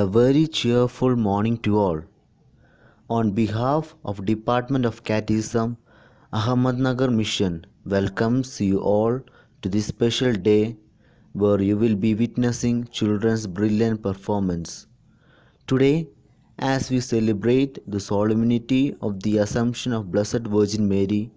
very cheerful morning to all. On behalf of Department of Catechism, Ahmadnagar Mission welcomes you all to this special day where you will be witnessing children's brilliant performance. Today, as we celebrate the solemnity of the Assumption of Blessed Virgin Mary,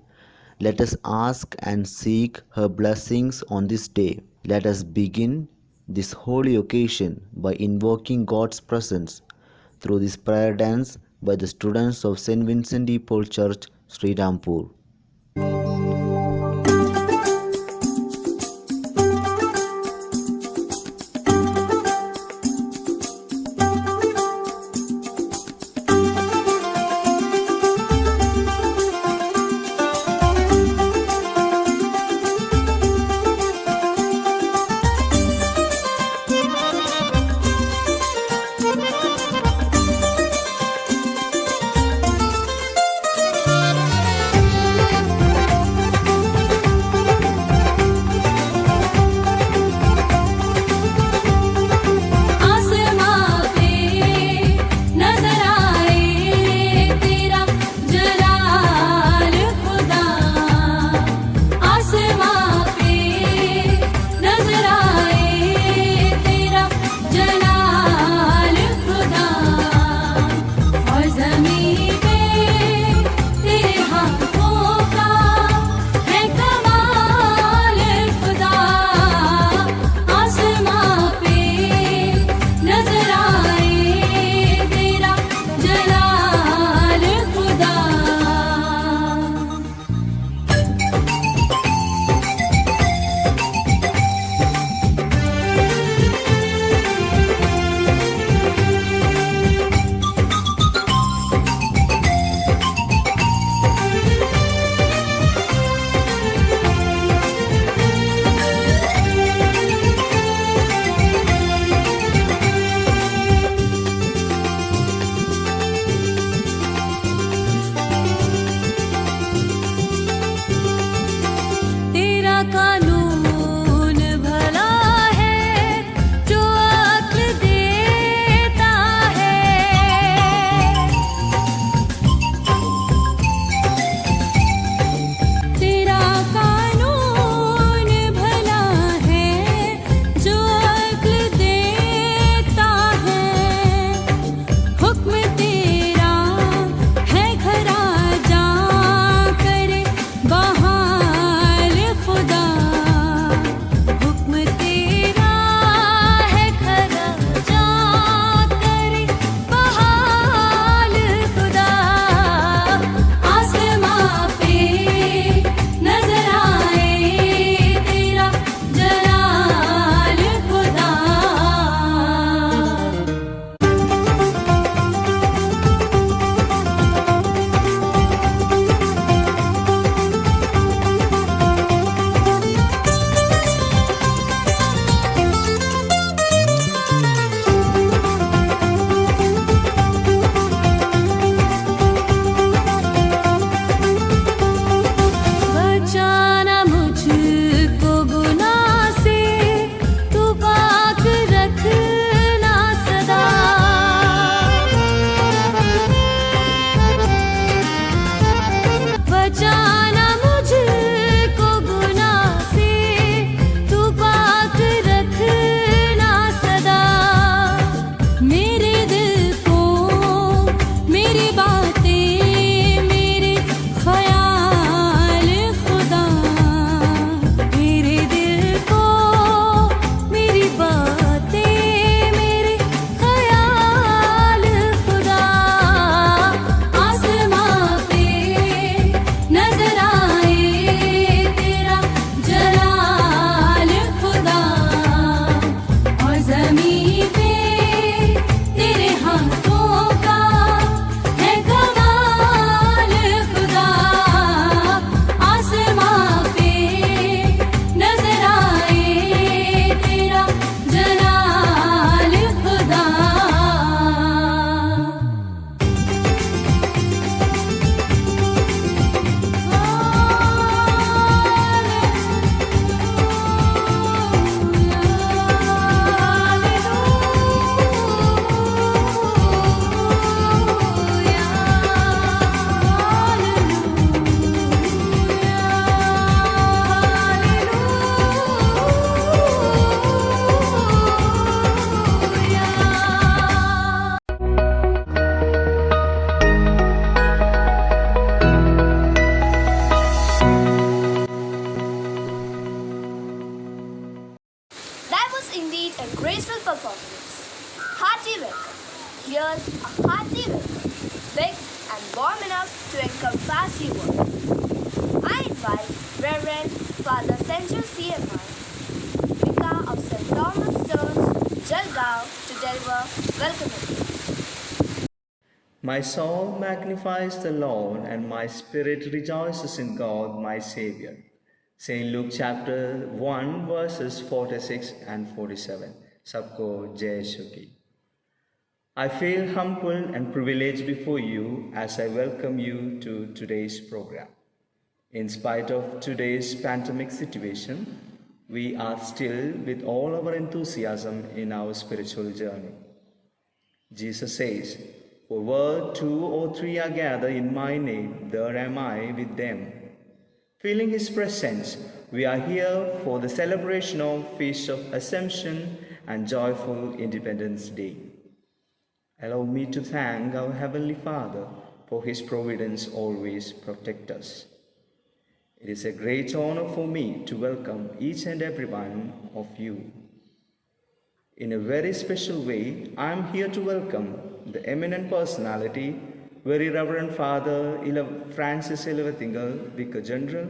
let us ask and seek her blessings on this day. Let us begin this holy occasion by invoking God's presence through this prayer dance by the students of St. Vincent de Paul Church, Sri Rampur. and graceful performance. Hearty welcome. Here's a hearty welcome, big and warm enough to encompass you all. I invite Reverend Father Sanju CMI, Vicar of St. Thomas Church, Jalgaon, to deliver welcome address. My soul magnifies the Lord, and my spirit rejoices in God my Savior. St. Luke chapter 1 verses 46 and 47. Sabko Jai Shuki. I feel humble and privileged before you as I welcome you to today's program. In spite of today's pandemic situation, we are still with all our enthusiasm in our spiritual journey. Jesus says, "For where 2 or 3 are gathered in my name, there am I with them." Feeling His presence, we are here for the celebration of Feast of Assumption and joyful Independence Day. Allow me to thank our Heavenly Father for His providence always protect us. It is a great honor for me to welcome each and every one of you. In a very special way, I am here to welcome the eminent personality, Very Reverend Father Francis Ilavathingal, Vicar General,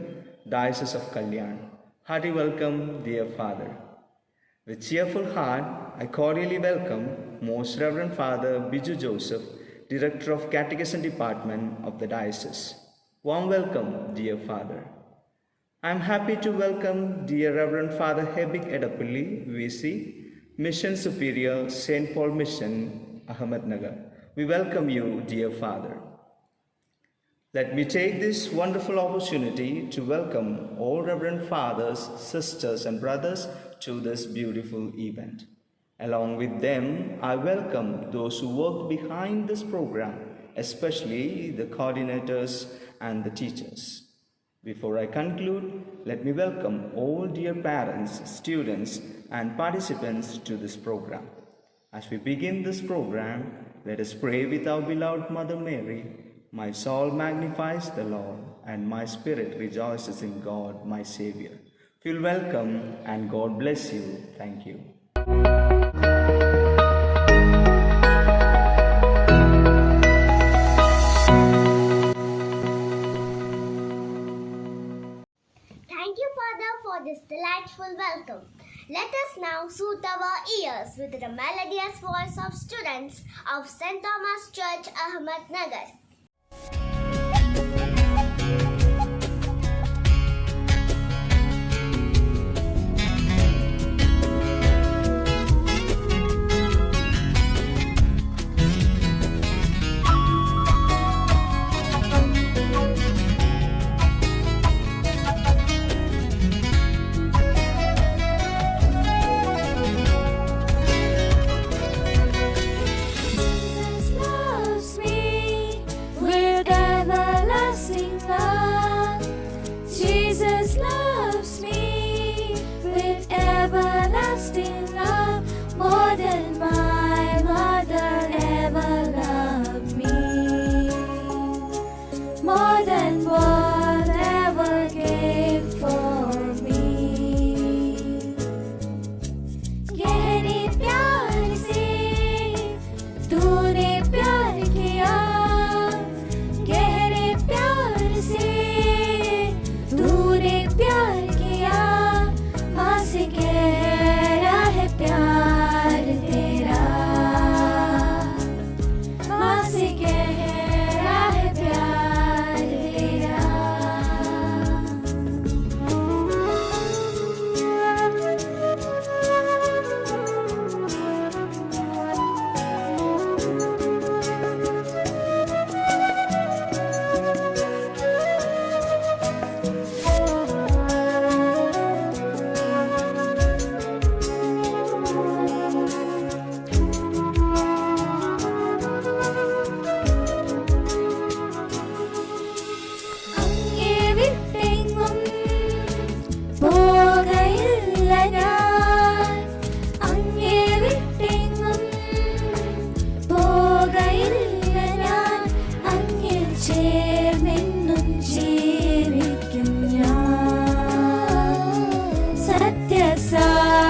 Diocese of Kalyan. Hearty welcome, dear Father. With cheerful heart, I cordially welcome Most Reverend Father Biju Joseph, Director of Catechism Department of the Diocese. Warm welcome, dear Father. I am happy to welcome dear Reverend Father Hebik Edapulli, VC, Mission Superior, St. Paul Mission, Ahmednagar. We welcome you, dear Father. Let me take this wonderful opportunity to welcome all Reverend Fathers, Sisters, and Brothers to this beautiful event. Along with them, I welcome those who worked behind this program, especially the coordinators and the teachers. Before I conclude, let me welcome all dear parents, students, and participants to this program. As we begin this program, let us pray with our beloved Mother Mary. My soul magnifies the Lord, and my spirit rejoices in God, my Savior. Feel welcome, and God bless you. Thank you. Thank you, Father, for this delightful welcome. Let us now soothe our ears with the melodious voice of students of St. Thomas Church, Ahmednagar.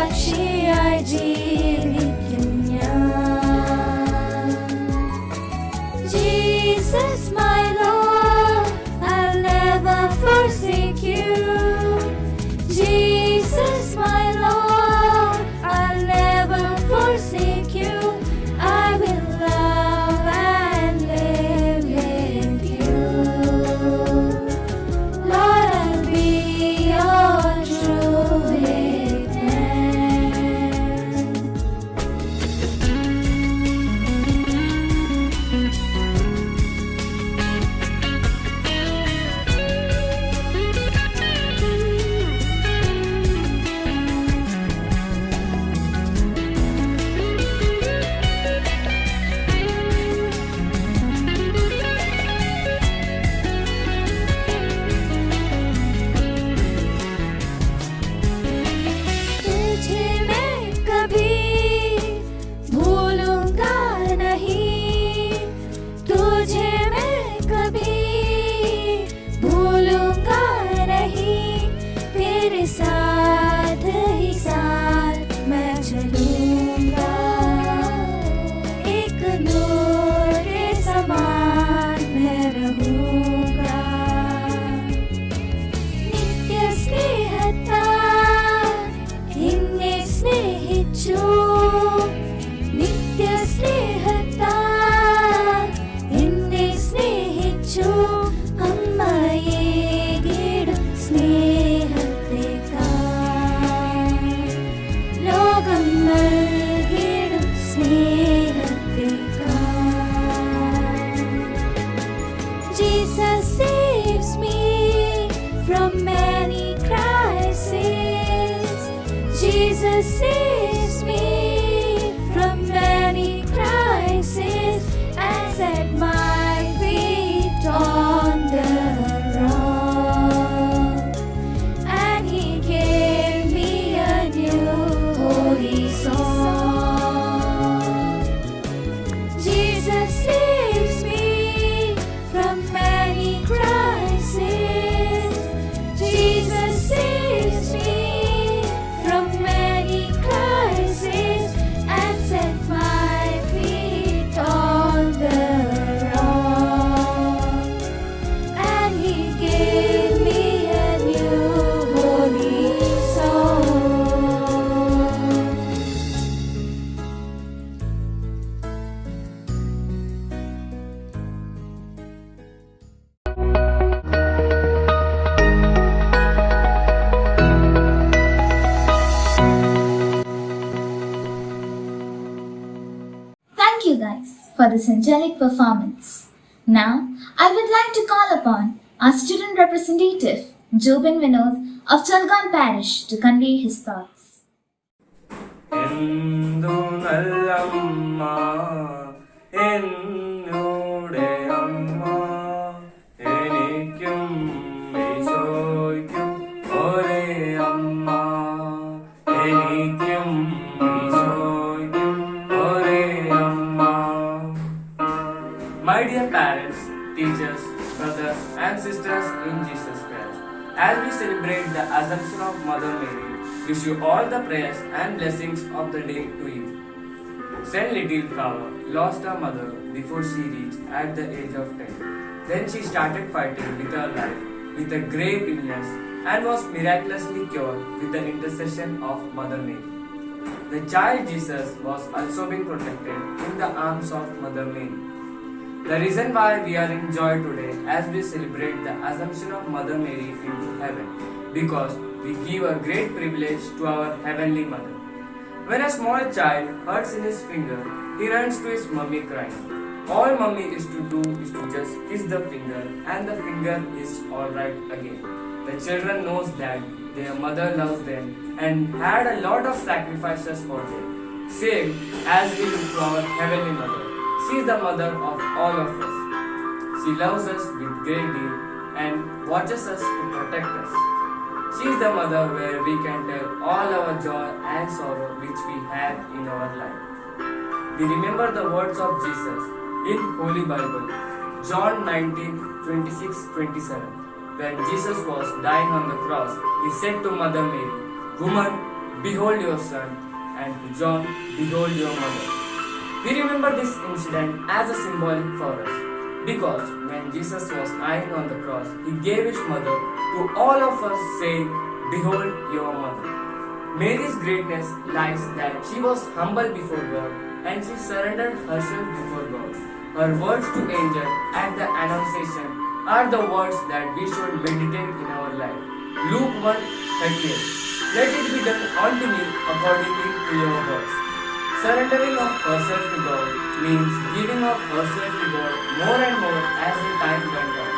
Sakshiyaji Jesus saves me from many crises and set my feet on the rock. And He gave me a new holy song. Jesus saves me from many crises. Jesus saves me from many crises and set my feet on the rock. And He gave me a new holy song. Thank you guys for this angelic performance. Now, I would like to call upon our student representative, Jobin Vinod of Chalgan Parish to convey his thoughts. എന്തു നല്ലമ്മ എന്നോടെ അമ്മ എനിക്കും ഈശോയ്ക്കും ഒരേ അമ്മ എനിക്കും ഈശോയ്ക്കും ഒരേ അമ്മ. My dear parents, teachers, brothers and sisters in Jesus Christ, as we celebrate the Assumption of Mother Mary, wish you all the prayers and blessings of the day to you. Saint Little Flower lost her mother before she reached at the age of 10. Then she started fighting with her life with a grave illness and was miraculously cured with the intercession of Mother Mary. The child Jesus was also being protected in the arms of Mother Mary. The reason why we are in joy today as we celebrate the Assumption of Mother Mary into heaven, because we give a great privilege to our Heavenly Mother. When a small child hurts in his finger, he runs to his mummy crying. All mummy is to do is to just kiss the finger and the finger is alright again. The children knows that their mother loves them and had a lot of sacrifices for them. Same as we look to our Heavenly Mother. She is the mother of all of us. She loves us with great deal and watches us to protect us. She is the mother where we can tell all our joy and sorrow which we have in our life. We remember the words of Jesus in Holy Bible, John 19:26-27. When Jesus was dying on the cross, He said to Mother Mary, "Woman, behold your son," and to John, "Behold your mother." We remember this incident as a symbolic for us, because when Jesus was dying on the cross, He gave His mother to all of us, saying, "Behold your mother." Mary's greatness lies that she was humble before God and she surrendered herself before God. Her words to angel at the Annunciation are the words that we should meditate in our life. Luke 1:38. Let it be done unto me accordingly to your words. Surrendering of herself to God means giving of herself to God more and more as the time went on.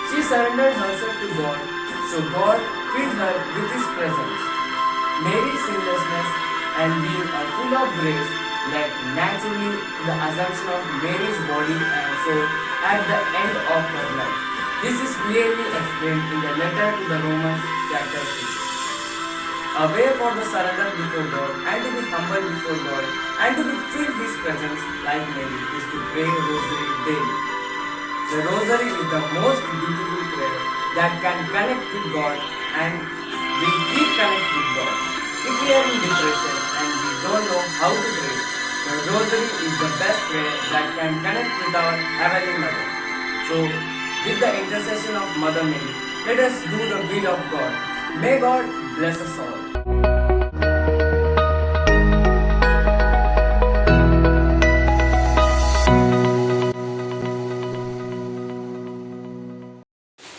She surrendered herself to God, so God filled her with His presence. Mary's sinlessness and being full of grace led naturally to the assumption of Mary's body and soul at the end of her life. This is clearly explained in the letter to the Romans chapter 6. A way for the surrender before God and to be humble before God and to be filled His presence like Mary is to pray rosary daily. The rosary is the most beautiful prayer that can connect with God and will keep connect with God. If we are in depression and we don't know how to pray, the rosary is the best prayer that can connect with our Heavenly Mother. So, with the intercession of Mother Mary, let us do the will of God. May God bless us all.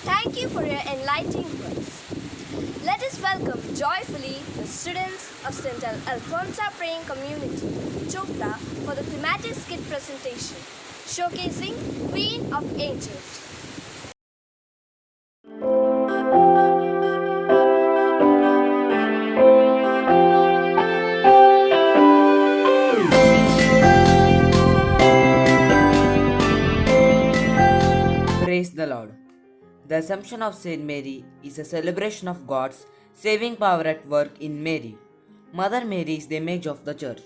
Thank you for your enlightening words. Let us welcome joyfully the students of St. Alphonsa Praying Community, Chopra, for the thematic skit presentation, showcasing Queen of Angels. The Assumption of Saint Mary is a celebration of God's saving power at work in Mary. Mother Mary is the image of the Church.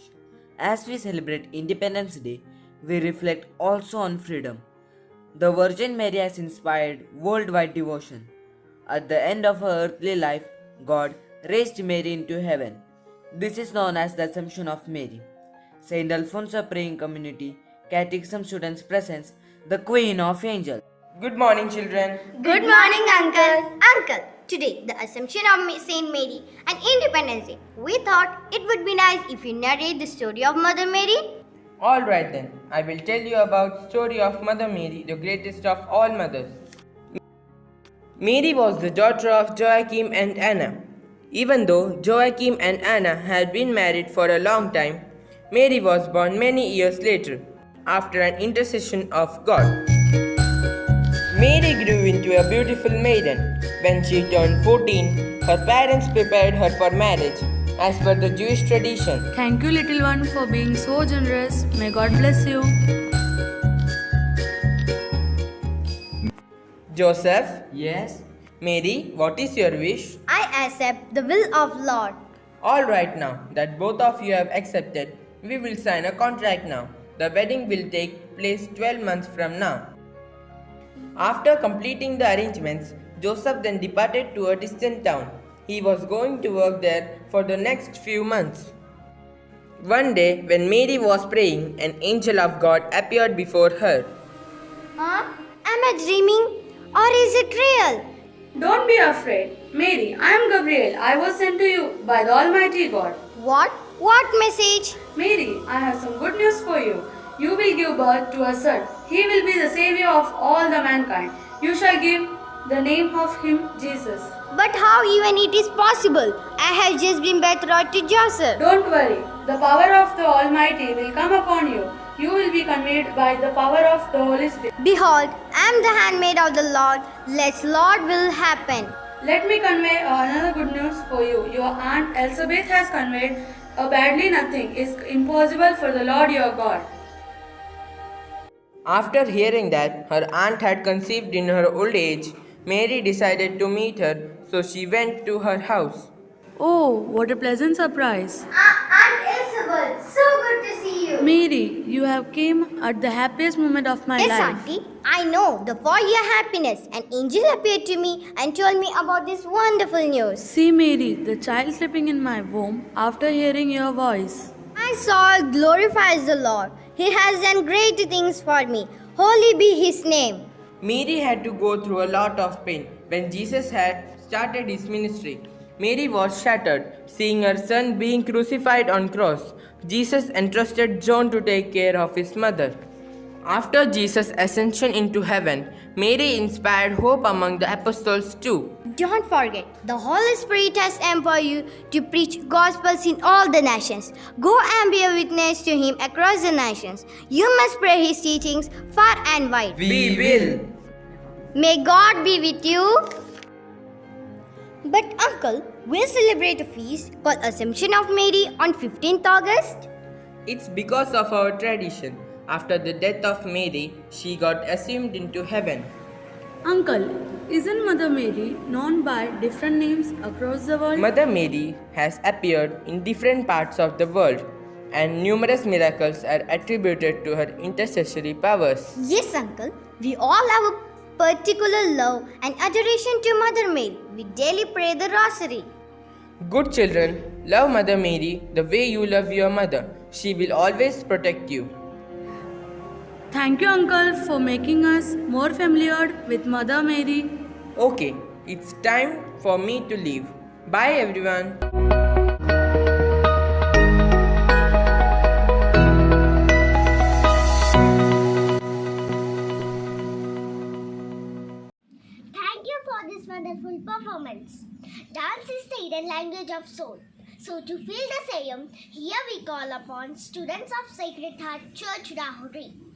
As we celebrate Independence Day, we reflect also on freedom. The Virgin Mary has inspired worldwide devotion. At the end of her earthly life, God raised Mary into heaven. This is known as the Assumption of Mary. Saint Alfonso Praying Community Catechism Students presents the Queen of Angels. Good morning, children. Good morning, Uncle. Uncle, today the Assumption of Saint Mary and Independence Day. We thought it would be nice if you narrate the story of Mother Mary. All right then, I will tell you about story of Mother Mary, the greatest of all mothers. Mary was the daughter of Joachim and Anna. Even though Joachim and Anna had been married for a long time, Mary was born many years later, after an intercession of God. Mary grew into a beautiful maiden. When she turned 14, her parents prepared her for marriage, as per the Jewish tradition. Thank you, little one, for being so generous. May God bless you. Joseph, Yes? Mary, what is your wish? I accept the will of Lord. All right, now that both of you have accepted, we will sign a contract now. The wedding will take place 12 months from now. After completing the arrangements, Joseph then departed to a distant town. He was going to work there for the next few months. One day, when Mary was praying, an angel of God appeared before her. Huh? Am I dreaming or is it real? Don't be afraid. Mary, I am Gabriel. I was sent to you by the Almighty God. What? What message? Mary, I have some good news for you. You will give birth to a son. He will be the savior of all the mankind. You shall give the name of him Jesus. But how even it is possible? I have just been betrothed to Joseph. Don't worry. The power of the Almighty will come upon you. You will be conveyed by the power of the Holy Spirit. Behold, I am the handmaid of the Lord. Let Lord will happen. Let me convey another good news for you. Your aunt Elizabeth has conveyed badly nothing is impossible for the Lord your God. After hearing that her aunt had conceived in her old age, Mary decided to meet her, so she went to her house. Oh, what a pleasant surprise. Aunt Elizabeth, so good to see you. Mary, you have came at the happiest moment of my Yes, life. Auntie. I know the for your happiness. An angel appeared to me and told me about this wonderful news. See, Mary, the child sleeping in my womb after hearing your voice. My soul glorifies the Lord. He has done great things for me. Holy be his name. Mary had to go through a lot of pain when Jesus had started his ministry. Mary was shattered, seeing her son being crucified on cross. Jesus entrusted John to take care of his mother. After Jesus' ascension into heaven, Mary inspired hope among the apostles too. Don't forget, the Holy Spirit has empowered you to preach gospels in all the nations. Go and be a witness to him across the nations. You must spread his teachings far and wide. We will. May God be with you. But uncle, we'll celebrate a feast called Assumption of Mary on 15th August. It's because of our tradition. After the death of Mary, she got assumed into heaven. Uncle, isn't Mother Mary known by different names across the world? Mother Mary has appeared in different parts of the world, and numerous miracles are attributed to her intercessory powers. Yes, uncle. We all have a particular love and adoration to Mother Mary. We daily pray the Rosary. Good children, love Mother Mary the way you love your mother. She will always protect you. Thank you, Uncle, for making us more familiar with Mother Mary. Okay, it's time for me to leave. Bye everyone. Thank you for this wonderful performance. Dance is the hidden language of soul. So to feel the same, here we call upon students of Sacred Heart Church, Rahuri.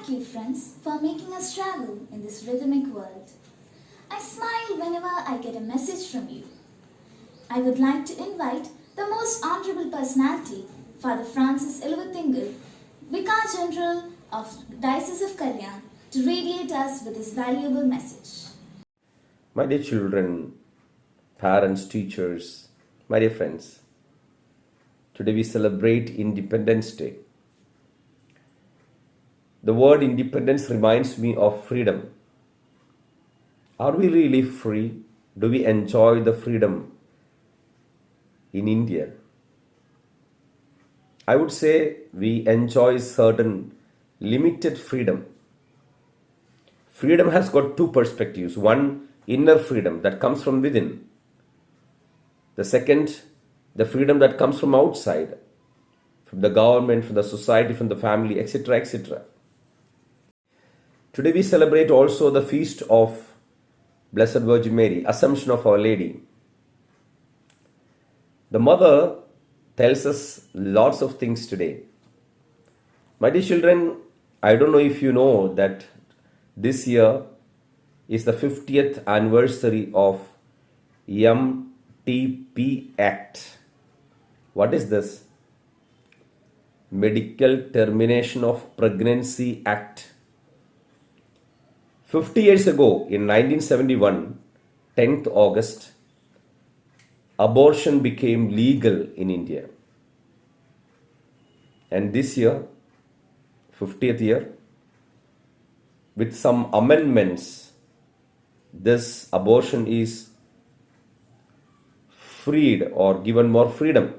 Thank you, friends, for making us travel in this rhythmic world. I smile whenever I get a message from you. I would like to invite the most honorable personality, Father Francis Ilvathingal, Vicar General of Diocese of Kalyan, to radiate us with his valuable message. My dear children, parents, teachers, my dear friends, today we celebrate Independence Day. The word independence reminds me of freedom. Are we really free? Do we enjoy the freedom in India? I would say we enjoy certain limited freedom. Freedom has got two perspectives. One, inner freedom that comes from within. The second, the freedom that comes from outside, from the government, from the society, from the family, etc., etc. Today we celebrate also the feast of Blessed Virgin Mary, Assumption of Our Lady. The mother tells us lots of things today. My dear children, I don't know if you know that this year is the 50th anniversary of MTP Act. What is this? Medical Termination of Pregnancy Act. 50 years ago, in 1971, 10th August, abortion became legal in India. And this year, 50th year, with some amendments, this abortion is freed or given more freedom,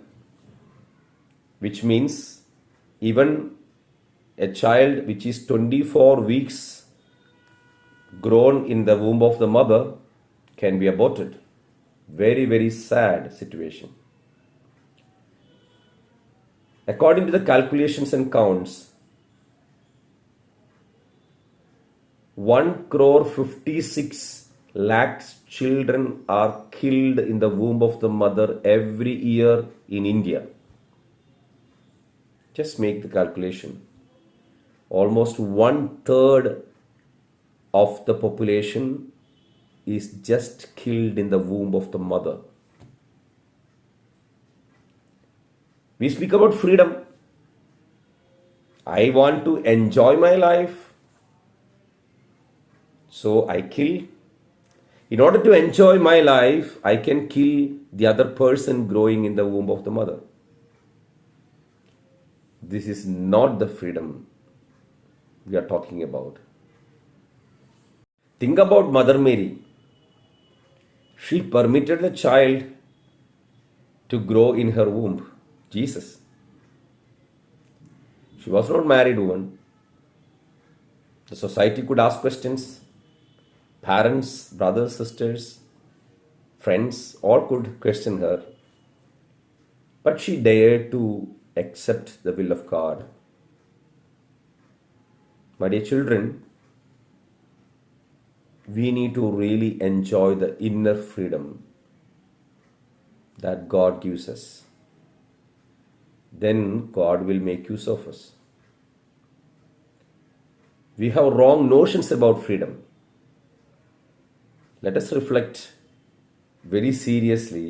which means even a child which is 24 weeks grown in the womb of the mother can be aborted. Very, very sad situation. According to the calculations and counts, 1,56 lakhs children are killed in the womb of the mother every year in India. Just make the calculation. Almost 1/3 of the population is just killed in the womb of the mother. We speak about freedom. I want to enjoy my life, so I kill. In order to enjoy my life, I can kill the other person growing in the womb of the mother. This is not the freedom we are talking about. Think about Mother Mary. She permitted the child to grow in her womb, Jesus. She was not a married woman. The society could ask questions. Parents, brothers, sisters, friends, all could question her. But she dared to accept the will of God. My dear children, we need to really enjoy the inner freedom that God gives us. Then God will make use of us. We have wrong notions about freedom. Let us reflect very seriously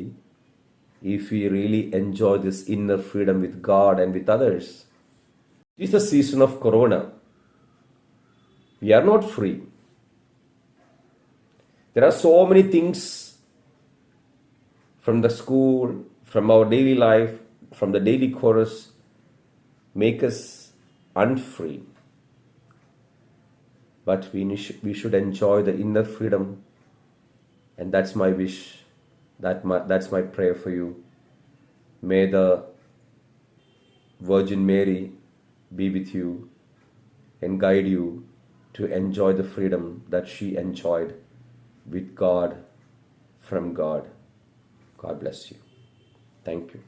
if we really enjoy this inner freedom with God and with others. It is the season of Corona. We are not free. There are so many things from the school, from our daily life, from the daily chorus, make us unfree. But we should enjoy the inner freedom, and that's my wish. That's my prayer for you. May the Virgin Mary be with you and guide you to enjoy the freedom that she enjoyed with God, from God. God bless you. Thank you.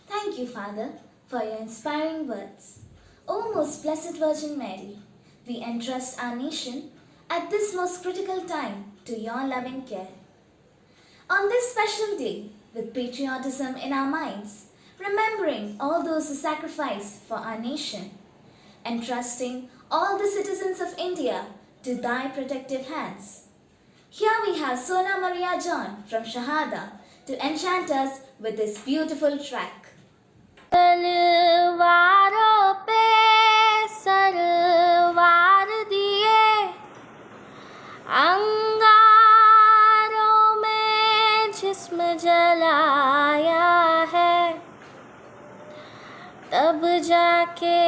Thank you, Father, for your inspiring words. O most blessed Virgin Mary, we entrust our nation at this most critical time to your loving care. On this special day, with patriotism in our minds, remembering all those who sacrificed for our nation, entrusting all the citizens of India to thy protective hands. Here we have Sona Maria John from Shahada to enchant us with this beautiful track. तलवारों पे सरवार दिए, अंगारों में जिस्म जलाया है, तब जाके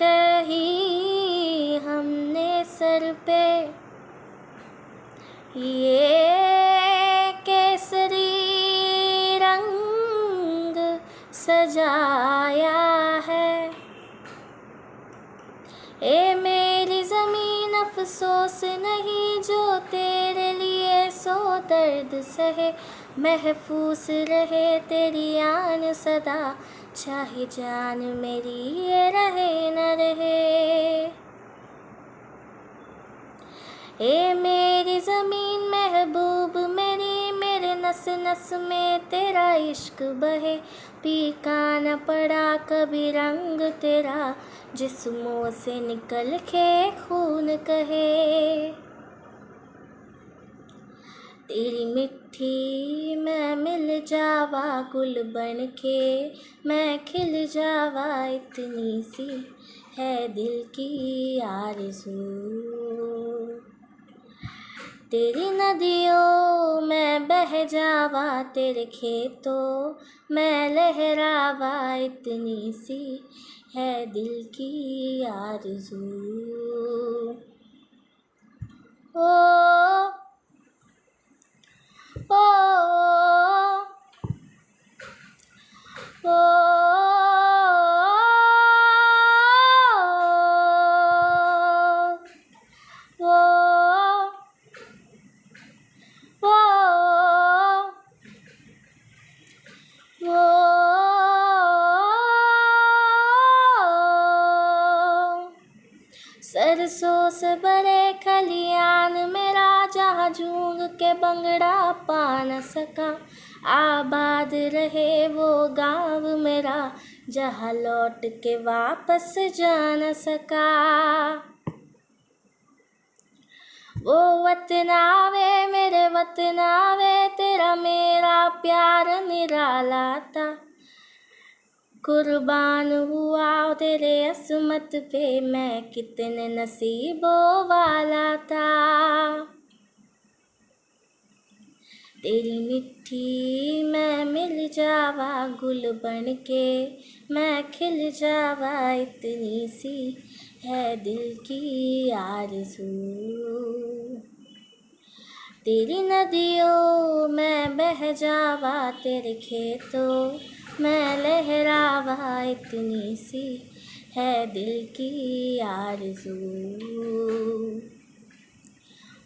कहीं हमने सर पे ये केसरी रंग सजाया है। ए मेरी ज़मीन अफसोस नहीं जो तेरे लिए सो दर्द सहे, महफूज रहे तेरी आन सदा, चाहे जान मेरी ये रहे न रहे। ए मेरी ज़मीन महबूब मेरी, मेरे नस नस में तेरा इश्क बहे, पीका न पड़ा कभी रंग तेरा, जिस्मों से निकल के खून कहे। तेरी मिट्टी मैं मिल जावा गुल बन के, मैं खिल जावा इतनी सी है दिल की आरज़ू। तेरी नदियों मैं बह जावा, तेरे खेतों मैं लहरावा, इतनी सी है दिल की आरज़ू। ओ ओ सरसों से भरे खलियान मेरा, जहाँ झूम के बंगड़ा पा न सका, आबाद रहे वो गाँव मेरा, जहाँ लौट के वापस जा न सका। वो वतन आवे मेरे वतन आवे, तेरा मेरा प्यार निराला था, कुर्बान हुआ तेरे असमत पे, मैं कितने नसीबों वाला था। तेरी मिट्टी मैं मिल जावा गुल बन के, मैं खिल जावा इतनी सी है दिल की आरज़ू। तेरी नदियों मैं बह जावा, तेरे खेतों मैं लहरावा, इतनी सी है दिल की आरज़ू।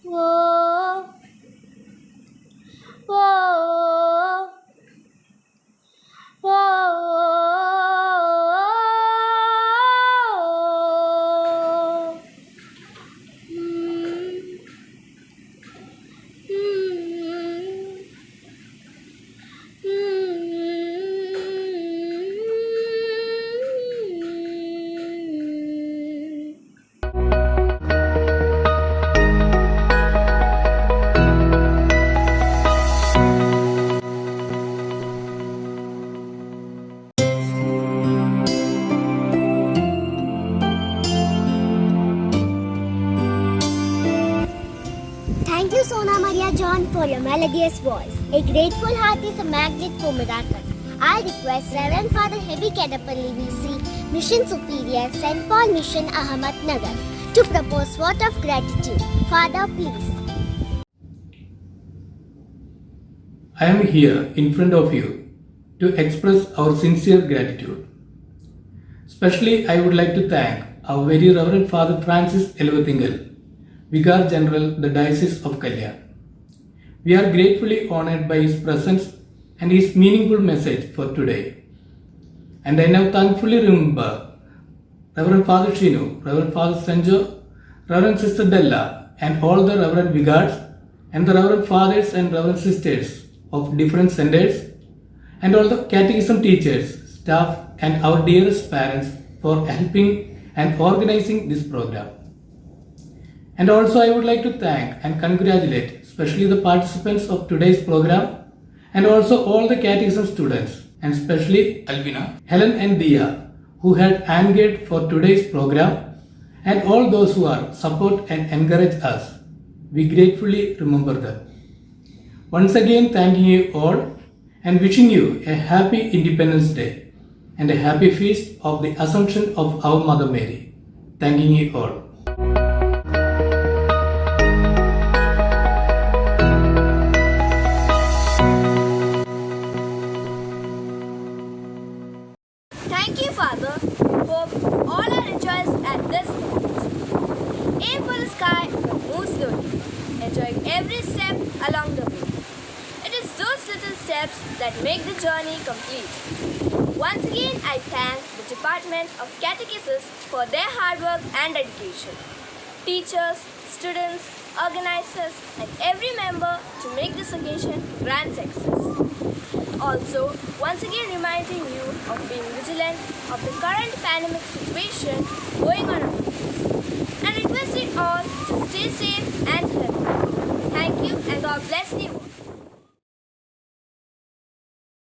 वो वो वो Thank you, Sona Maria John, for your melodious voice. A grateful heart is a magnet for miracle. I request Reverend Father Hebi Kedapalli VC, Mission Superior, St. Paul Mission, Ahmednagar, to propose vote of gratitude. Father, please. I am here in front of you to express our sincere gratitude. Especially, I would like to thank our very Reverend Father Francis Elvathingal, Vicar General, the Diocese of Kalyan. We are gratefully honored by his presence and his meaningful message for today. And I now thankfully remember Reverend Father Shinu, Reverend Father Sanjo, Reverend Sister Della, and all the Reverend Vicars and the Reverend Fathers and Reverend Sisters of different centers and all the catechism teachers, staff and our dearest parents for helping and organizing this program. And also I would like to thank and congratulate especially the participants of today's program and also all the catechism students and especially Alvina, Helen and Dia who had angered for today's program and all those who are support and encourage us. We gratefully remember them. Once again thanking you all and wishing you a happy Independence Day and a happy feast of the Assumption of our Mother Mary. Thanking you all. Thank you, Father. Hope all are rejoiced at this moment. Aim for the sky but move slowly, enjoying every step along the way. It is those little steps that make the journey complete. Once again, I thank the Department of Catechesis for their hard work and dedication. Teachers, students, organizers, and every member to make this occasion grand success. Also, once again reminding you of being vigilant of the current pandemic situation going on around us and requesting all to stay safe and healthy. Thank you and God bless you.